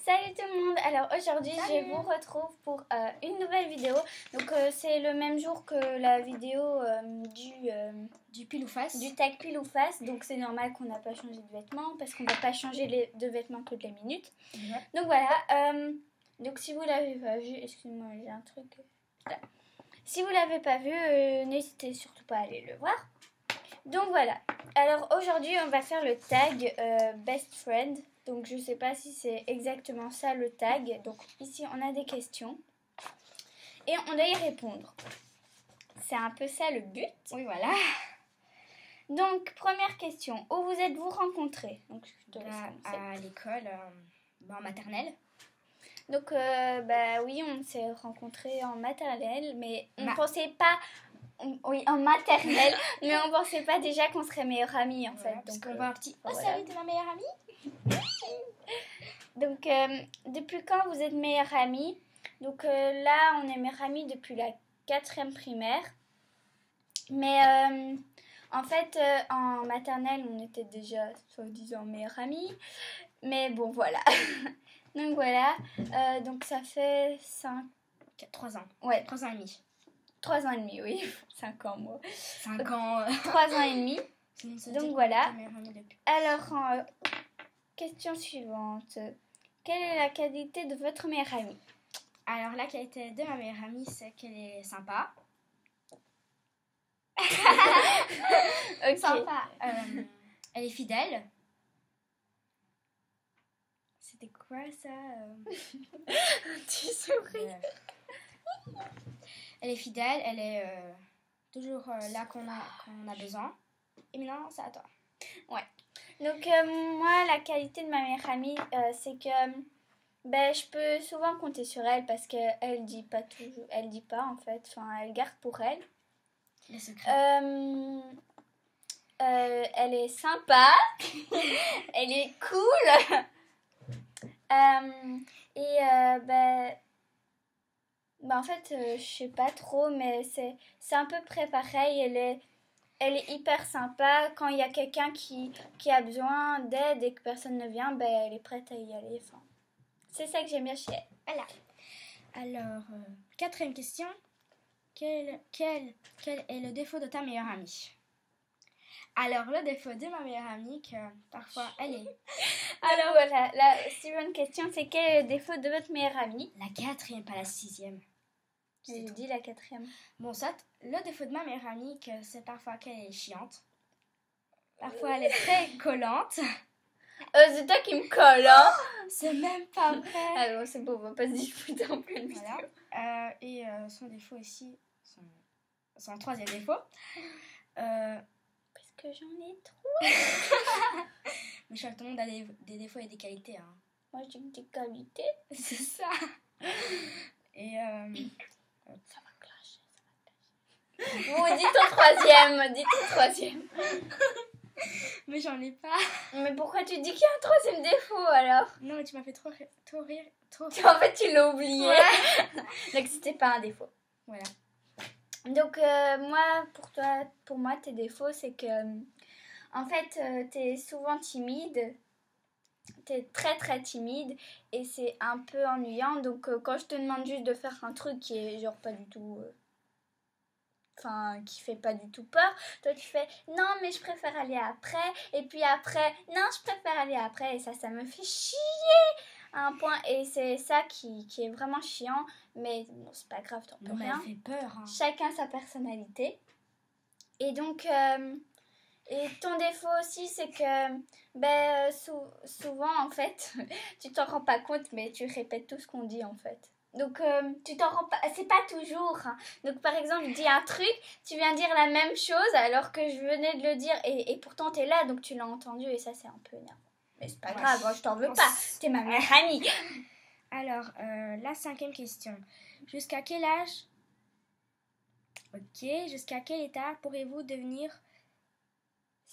Salut tout le monde. Alors aujourd'hui je vous retrouve pour une nouvelle vidéo. Donc c'est le même jour que la vidéo du pile ou face. Du tag pile ou face. Donc c'est normal qu'on n'a pas changé de vêtements parce qu'on ne va pas changer de vêtements toutes les minutes. Donc voilà. Donc si vous l'avez pas vu, excusez-moi, j'ai un truc. Voilà. Si vous l'avez pas vu, n'hésitez surtout pas à aller le voir. Donc voilà. Alors aujourd'hui on va faire le tag best friend. Donc je sais pas si c'est exactement ça le tag. Donc ici on a des questions et on doit y répondre. C'est un peu ça le but. Oui, voilà. Donc première question, où vous êtes-vous rencontrés? Donc je te laisse à l'école, en maternelle. Donc oui, on s'est rencontrés en maternelle, mais on pensait pas. Oui, en maternelle, mais on pensait pas déjà qu'on serait meilleurs amis en fait. Parce donc qu'on voit un petit. voilà. Salut, t'es ma meilleure amie. Donc depuis quand vous êtes meilleurs amis? Donc là, on est meilleurs amis depuis la 4e primaire. Mais en fait, en maternelle, on était déjà soi-disant meilleurs amis. Mais bon, voilà. Donc voilà. Donc ça fait 3 ans. Ouais. 3 ans et demi. 3 ans et demi, oui. 5 ans, moi. 5 ans. 3 ans et demi. Donc voilà. Alors, question suivante. Quelle est la qualité de votre meilleure amie? Alors, la qualité de ma meilleure amie, c'est qu'elle est sympa. Okay. Sympa. Elle est fidèle. C'était quoi ça? Tu souris. Elle est fidèle, elle est toujours là qu'on a besoin. Et maintenant, c'est à toi. Ouais. Donc moi, la qualité de ma meilleure amie, c'est que je peux souvent compter sur elle parce qu'elle dit pas toujours, elle dit pas en fait, enfin elle garde pour elle. Les secrets. Elle est sympa, elle est cool. En fait, je sais pas trop, mais c'est un peu près pareil. Elle est hyper sympa. Quand il y a quelqu'un qui a besoin d'aide et que personne ne vient, elle est prête à y aller. Enfin, c'est ça que j'aime bien chez elle. Voilà. Alors, 4e question. Quel est le défaut de ta meilleure amie? Alors, le défaut de ma meilleure amie, que parfois elle est... Alors voilà, la suivante question, c'est quel est le défaut de votre meilleure amie? La 4e, pas la 6e. J'ai dit la 4e. Bon, soit, le défaut de ma meilleure amie, que c'est parfois qu'elle est chiante. Parfois, elle est très collante. C'est toi qui me colle, hein? C'est même pas vrai. Alors, c'est bon, on va pas se disputer en pleine vidéo. Voilà. Et son défaut ici, son 3e défaut. Parce que j'en ai trop. Mais tout le monde a des défauts et des qualités. Hein. Moi, j'ai des qualités. C'est ça. Et ça va clasher. Bon, dis ton 3e. Mais j'en ai pas. Mais pourquoi tu dis qu'il y a un 3e défaut alors? Non, mais tu m'as fait trop rire. En fait, tu l'as oublié. Ouais. Donc, c'était pas un défaut. Voilà. Donc, moi, pour moi, tes défauts, c'est que, en fait, t'es souvent timide. T'es très très timide et c'est un peu ennuyant. Donc, quand je te demande juste de faire un truc qui est genre pas du tout... qui fait pas du tout peur, toi tu fais non mais je préfère aller après, et puis après non je préfère aller après, et ça me fait chier à un point, et c'est ça qui est vraiment chiant, mais bon, c'est pas grave, t'en peux rien. Elle fait peur, hein. Chacun sa personnalité. Et donc et ton défaut aussi, c'est que souvent en fait tu t'en rends pas compte, mais tu répètes tout ce qu'on dit en fait. Donc, tu t'en rends pas... C'est pas toujours. Hein. Donc, par exemple, je dis un truc, tu viens dire la même chose alors que je venais de le dire et pourtant t'es là, donc tu l'as entendu, et ça, c'est un peu énervant. Mais c'est pas grave, hein, je t'en veux pas. T'es ma meilleure amie. Alors, la 5e question. Jusqu'à quel âge... Ok, jusqu'à quel état pourrez-vous devenir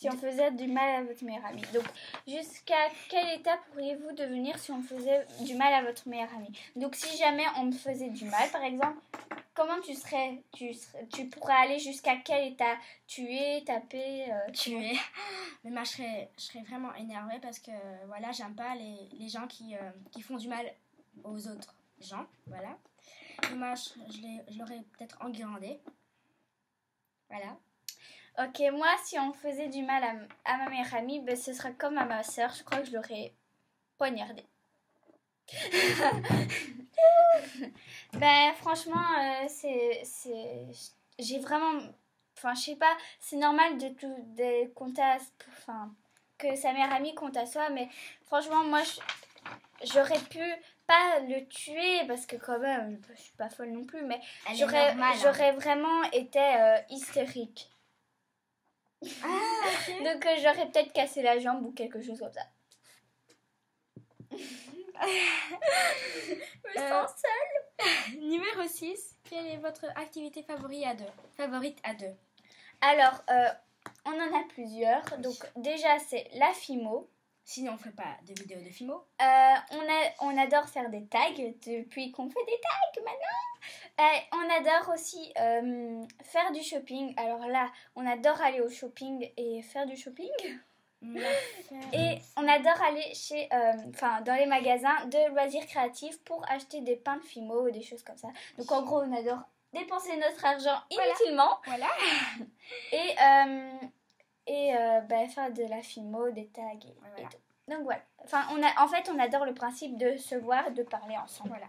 Si on faisait du mal à votre meilleur ami. Donc, jusqu'à quel état pourriez-vous devenir si on faisait du mal à votre meilleur ami? Donc, si jamais on me faisait du mal, par exemple, comment tu pourrais aller jusqu'à quel état? Tuer, taper, Tuer. Mais moi, je serais vraiment énervée parce que, voilà, j'aime pas les gens qui font du mal aux autres gens, voilà. Et moi, je l'aurais peut-être enguirlandé. Voilà. Ok, moi, si on faisait du mal à ma meilleure amie, ben, ce serait comme à ma soeur. Je crois que je l'aurais poignardée. Ben, franchement, j'ai vraiment... Enfin, je sais pas, c'est normal de compter enfin, que sa meilleure amie compte à soi, mais franchement, moi, j'aurais pu pas le tuer, parce que quand même, je suis pas folle non plus, mais j'aurais vraiment été hystérique. Okay. Donc j'aurais peut-être cassé la jambe ou quelque chose comme ça. Je me sens seule. Numéro 6. Quelle est votre activité favorite à deux? Alors, on en a plusieurs. Donc déjà, c'est la FIMO. Sinon, on ne ferait pas de vidéos de FIMO. On adore faire des tags depuis qu'on fait des tags maintenant. On adore aussi faire du shopping. Alors là, on adore aller au shopping et faire du shopping. Et on adore aller dans les magasins de loisirs créatifs pour acheter des pains de FIMO ou des choses comme ça. Donc en gros, on adore dépenser notre argent inutilement. Voilà. Et faire de la FIMO, des tags et tout. Donc voilà. Enfin, on adore le principe de se voir et de parler ensemble. Voilà.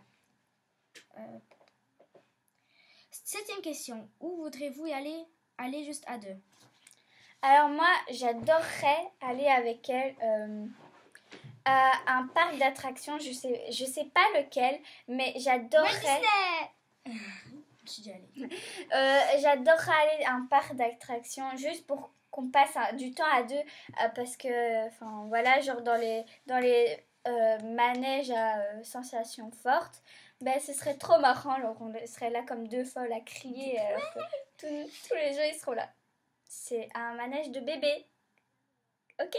7e question. Où voudrez-vous y aller juste à deux? Alors moi, j'adorerais aller avec elle à un parc d'attractions. Je sais pas lequel, mais j'adorerais... Je suis déjà allée. J'adorerais aller à un parc d'attractions juste pour qu'on passe du temps à deux, parce que, enfin voilà, genre dans les manèges à sensations fortes, ben ce serait trop marrant. Alors on serait là comme deux folles à crier, alors que tous les gens ils seront là. C'est un manège de bébé. Ok.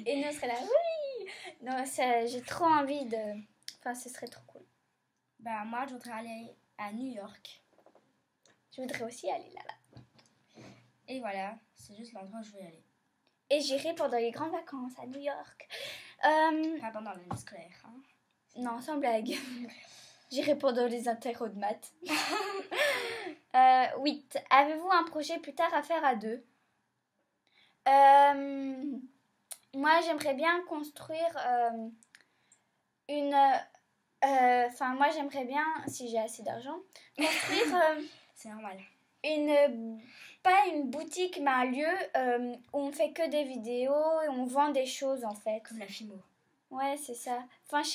Et nous on serait là, oui. Non, j'ai trop envie de... Enfin, ce serait trop cool. Bah moi, je voudrais aller à New York. Je voudrais aussi aller là-bas. Et voilà, c'est juste l'endroit où je veux y aller. Et j'irai pendant les grandes vacances à New York. Pas pendant l'année scolaire. Hein. Non, sans blague. J'irai pendant les interros de maths. 8. Avez-vous un projet plus tard à faire à deux? Moi, j'aimerais bien construire moi, j'aimerais bien, si j'ai assez d'argent, construire... c'est normal. Pas une boutique, mais un lieu où on fait que des vidéos et on vend des choses, en fait. Comme la FIMO. Ouais, c'est ça. Enfin, je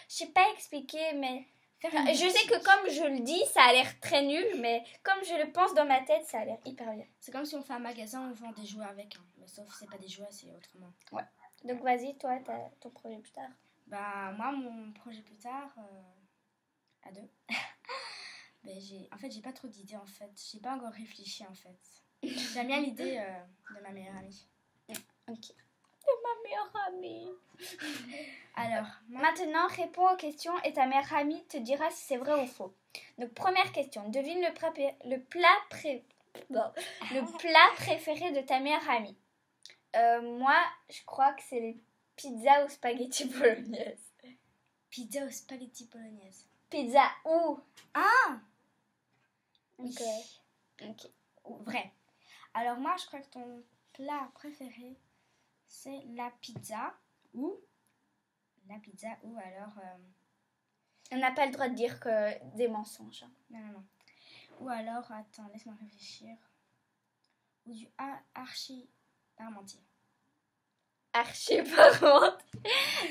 sais pas expliquer, mais... Je sais que comme je le dis, ça a l'air très nul, mais comme je le pense dans ma tête, ça a l'air hyper bien. C'est comme si on fait un magasin où on vend des jouets avec, hein. Mais sauf c'est pas des jouets, c'est autrement. Ouais. Donc vas-y, toi, t'as ton projet plus tard. Bah, moi, mon projet plus tard, à deux. En fait, j'ai pas trop d'idées, en fait. J'ai pas encore réfléchi, en fait. J'aime bien l'idée de ma meilleure amie. Ok. De ma meilleure amie. Alors, maintenant, réponds aux questions et ta meilleure amie te dira si c'est vrai ou faux. Donc, première question. Devine le plat préféré de ta meilleure amie. Moi, je crois que c'est les pizzas ou spaghetti bolognaise. Pizza ou spaghetti bolognaise. Pizza ou... Ah! Ok. Vrai. Alors moi, je crois que ton plat préféré, c'est la pizza ou alors... On n'a pas le droit de dire que des mensonges. Non. Ou alors, attends, laisse-moi réfléchir. Ou du archi parmentier. Archi parmentier.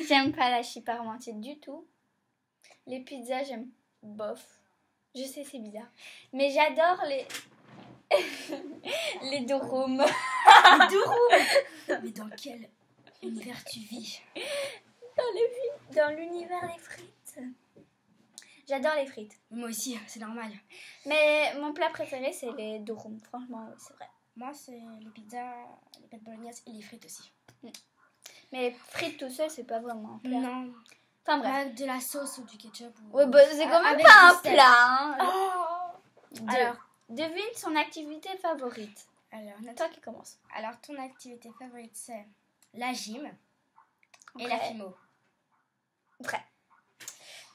J'aime pas l'archi parmentier du tout. Les pizzas, j'aime bof. Je sais, c'est bizarre. Mais j'adore les... les durum. Les durum. Mais dans quel univers tu vis? Dans l'univers des frites. J'adore les frites. Moi aussi, c'est normal. Mais mon plat préféré, c'est les durum. Franchement, c'est vrai. Moi, c'est les pizzas, les pâtes bolognaise et les frites aussi. Mais frites tout seul, c'est pas vraiment un plat. Non. Enfin bref. Avec de la sauce ou du ketchup. Ou... Ouais, bah, c'est quand même avec pas du un sel. plat. Hein. Oh. Alors, devine son activité favorite. toi qui commence. Alors, ton activité favorite, c'est la gym et la FIMO. Vrai.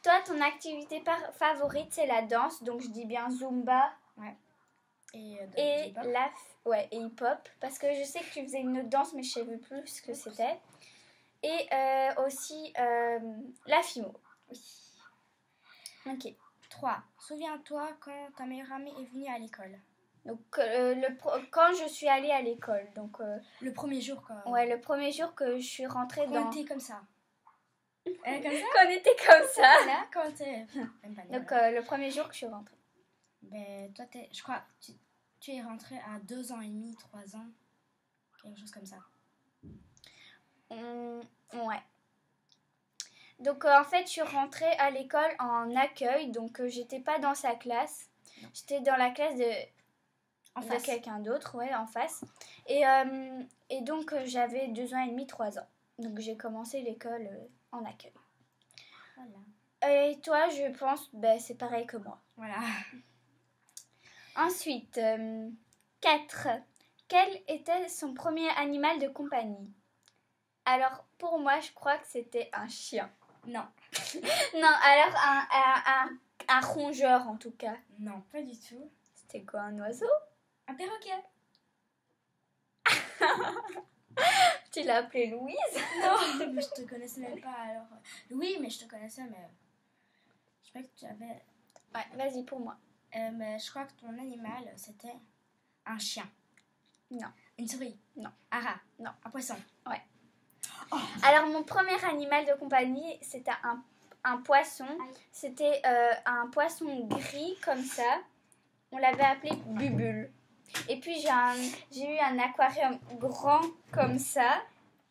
Toi, ton activité favorite, c'est la danse. Donc, je dis bien Zumba. Ouais. Et hip-hop. Parce que je sais que tu faisais une autre danse, mais je ne savais plus ce que c'était. Et aussi la FIMO. Oui. Ok. 3. Souviens-toi quand ta meilleure amie est venue à l'école. Donc, quand je suis allée à l'école. Donc, le premier jour, quoi. Ouais, le premier jour que je suis rentrée quand on était comme ça. Comme ça. Quand on était comme ça. Voilà, quand t'es... Donc, le premier jour que je suis rentrée. Ben, toi, je crois, tu es rentrée à 2 ans et demi, 3 ans. Quelque chose comme ça. Ouais. Donc, en fait, je suis rentrée à l'école en accueil. Donc, j'étais pas dans sa classe. Non. J'étais dans la classe de quelqu'un d'autre, ouais, en face. Et donc, j'avais 2 ans et demi, 3 ans. Donc, j'ai commencé l'école en accueil. Voilà. Et toi, je pense, c'est pareil que moi. Voilà. Ensuite, 4. Quel était son premier animal de compagnie? Alors, pour moi, je crois que c'était un chien. Non. Non, alors un rongeur, en tout cas. Non, pas du tout. C'était quoi, un oiseau? Un perroquet. Tu l'as appelé Louise? Non, mais je te connaissais même pas, alors... Oui, mais je te connaissais, mais... Je sais pas que tu avais... Ouais, vas-y, pour moi. Mais je crois que ton animal, c'était un chien. Non. Une souris. Non. Un rat. Non. Un poisson. Ouais. Oh. Alors, mon premier animal de compagnie, c'était un poisson. C'était un poisson gris, comme ça. On l'avait appelé Bubule. Et puis, j'ai eu un aquarium grand, comme ça.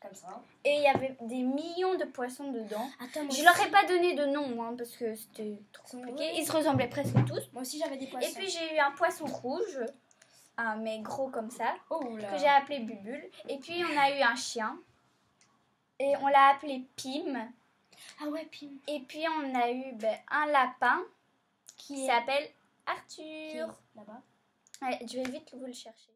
Comme ça. Et il y avait des millions de poissons dedans. Attends, je leur ai pas donné de nom, hein, parce que c'était trop compliqué. Ils se ressemblaient presque tous. Moi aussi, j'avais des poissons. Et puis, j'ai eu un poisson rouge, mais gros comme ça, que j'ai appelé Bubule. Et puis, on a eu un chien. Et on l'a appelé Pim. Ah ouais, Pim. Et puis, on a eu un lapin qui s'appelle Arthur. Là-bas. Ouais, je vais vite vous le chercher.